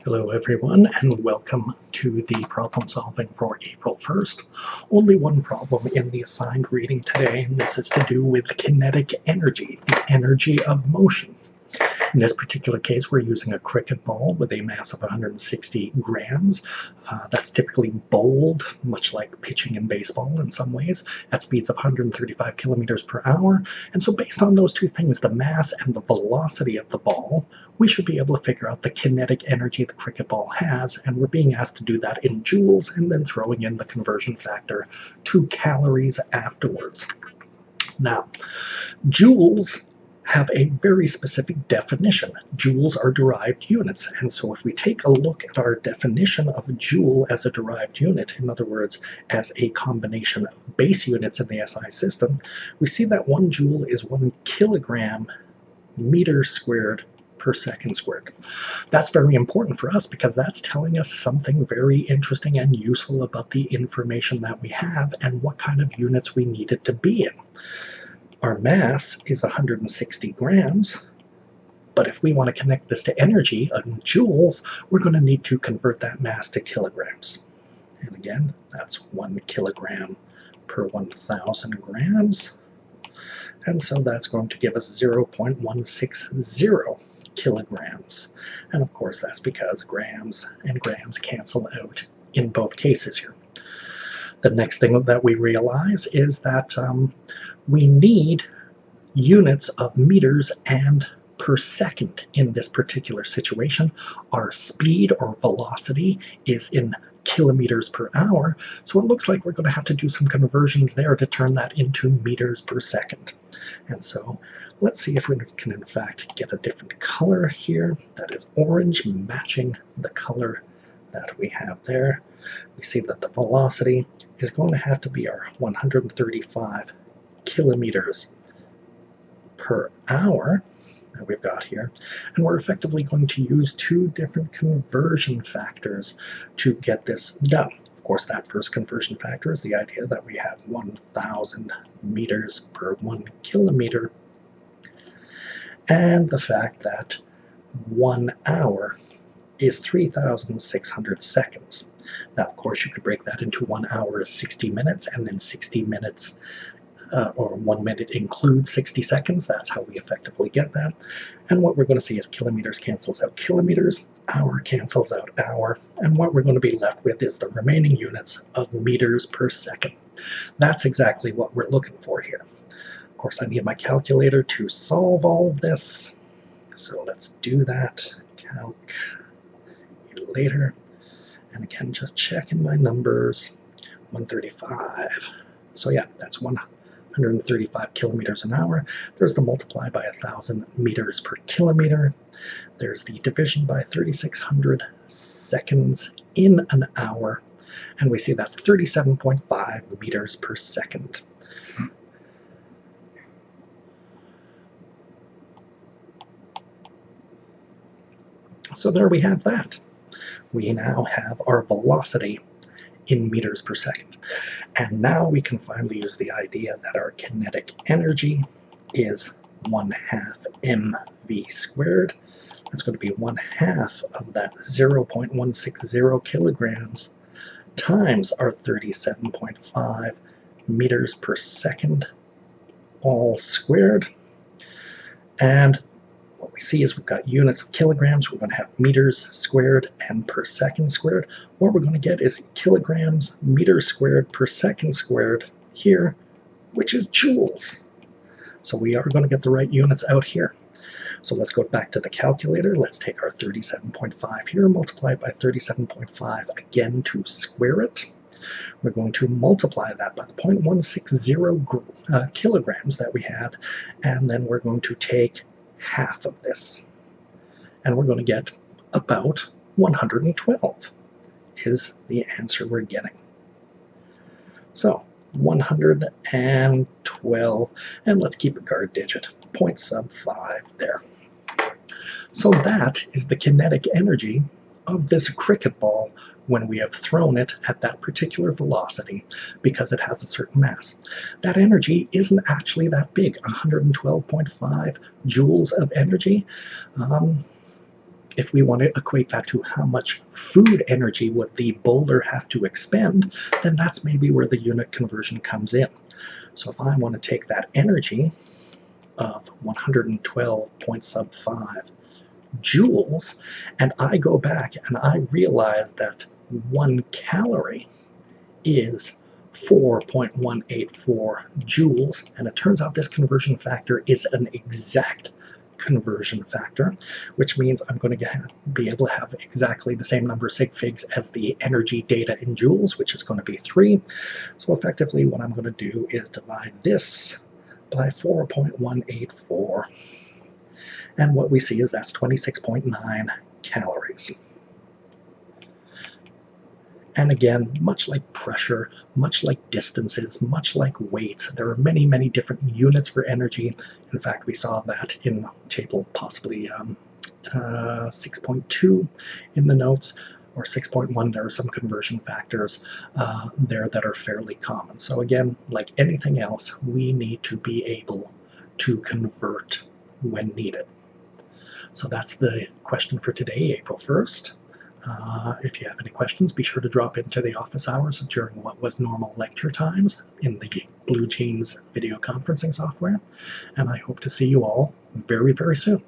Hello everyone, and welcome to the problem solving for April 1st. Only one problem in the assigned reading today, and this is to do with kinetic energy, the energy of motion. In this particular case, we're using a cricket ball with a mass of 160 grams. That's typically bowled, much like pitching in baseball in some ways, at speeds of 135 kilometers per hour. And so based on those two things, the mass and the velocity of the ball, we should be able to figure out the kinetic energy the cricket ball has, and we're being asked to do that in joules and then throwing in the conversion factor to calories afterwards. Now, joules have a very specific definition. Joules are derived units, and so if we take a look at our definition of a joule as a derived unit, in other words, as a combination of base units in the SI system, we see that 1 joule is 1 kilogram meter squared per second squared. That's very important for us because that's telling us something very interesting and useful about the information that we have and what kind of units we need it to be in. Our mass is 160 grams, but if we want to connect this to energy in joules, we're going to need to convert that mass to kilograms. And again, that's 1 kilogram per 1,000 grams. And so that's going to give us 0.160 kilograms. And of course, that's because grams and grams cancel out in both cases here. The next thing that we realize is that we need units of meters and per second in this particular situation. Our speed or velocity is in kilometers per hour, so it looks like we're going to have to do some conversions there to turn that into meters per second. And so let's see if we can in fact get a different color here that is orange, matching the color that we have there. We see that the velocity is going to have to be our 135 kilometers per hour that we've got here, and we're effectively going to use 2 different conversion factors to get this done. Of course, that first conversion factor is the idea that we have 1,000 meters per 1 kilometer, and the fact that 1 hour is 3,600 seconds. Now, of course, you could break that into 1 hour is 60 minutes, and then 60 minutes or 1 minute includes 60 seconds. That's how we effectively get that. And what we're going to see is kilometers cancels out kilometers, hour cancels out hour, and what we're going to be left with is the remaining units of meters per second. That's exactly what we're looking for here. Of course, I need my calculator to solve all of this, so let's do that. Calculator. And again, just checking my numbers. 135. So yeah, that's 135 kilometers an hour. There's the multiply by 1,000 meters per kilometer. There's the division by 3,600 seconds in an hour. And we see that's 37.5 meters per second. So there we have that. We now have our velocity in meters per second. And now we can finally use the idea that our kinetic energy is 1/2 mv squared. That's going to be 1/2 of that 0.160 kilograms times our 37.5 meters per second, all squared. And what we see is we've got units of kilograms, we're going to have meters squared and per second squared. What we're going to get is kilograms meters squared per second squared here, which is joules. So we are going to get the right units out here. So let's go back to the calculator. Let's take our 37.5 here, multiply it by 37.5 again to square it. We're going to multiply that by the 0.160 kilograms that we had, and then we're going to take half of this, and we're going to get about 112 is the answer we're getting. So 112, and let's keep a guard digit, 0.5 there. So that is the kinetic energy of this cricket ball when we have thrown it at that particular velocity because it has a certain mass. That energy isn't actually that big, 112.5 joules of energy. if we want to equate that to how much food energy would the boulder have to expend, then that's maybe where the unit conversion comes in. So if I want to take that energy of 112.5 joules, and I go back and I realize that 1 calorie is 4.184 joules, and it turns out this conversion factor is an exact conversion factor, which means I'm going to be able to have exactly the same number of sig figs as the energy data in joules, which is going to be 3. So effectively what I'm going to do is divide this by 4.184, and what we see is that's 26.9 calories. And again, much like pressure, much like distances, much like weights, there are many, many different units for energy. In fact, we saw that in table possibly 6.2 in the notes, or 6.1. There are some conversion factors there that are fairly common. So again, like anything else, we need to be able to convert when needed. So that's the question for today, April 1st. If you have any questions, be sure to drop into the office hours during what was normal lecture times in the Blue Jeans video conferencing software. And I hope to see you all very, very soon.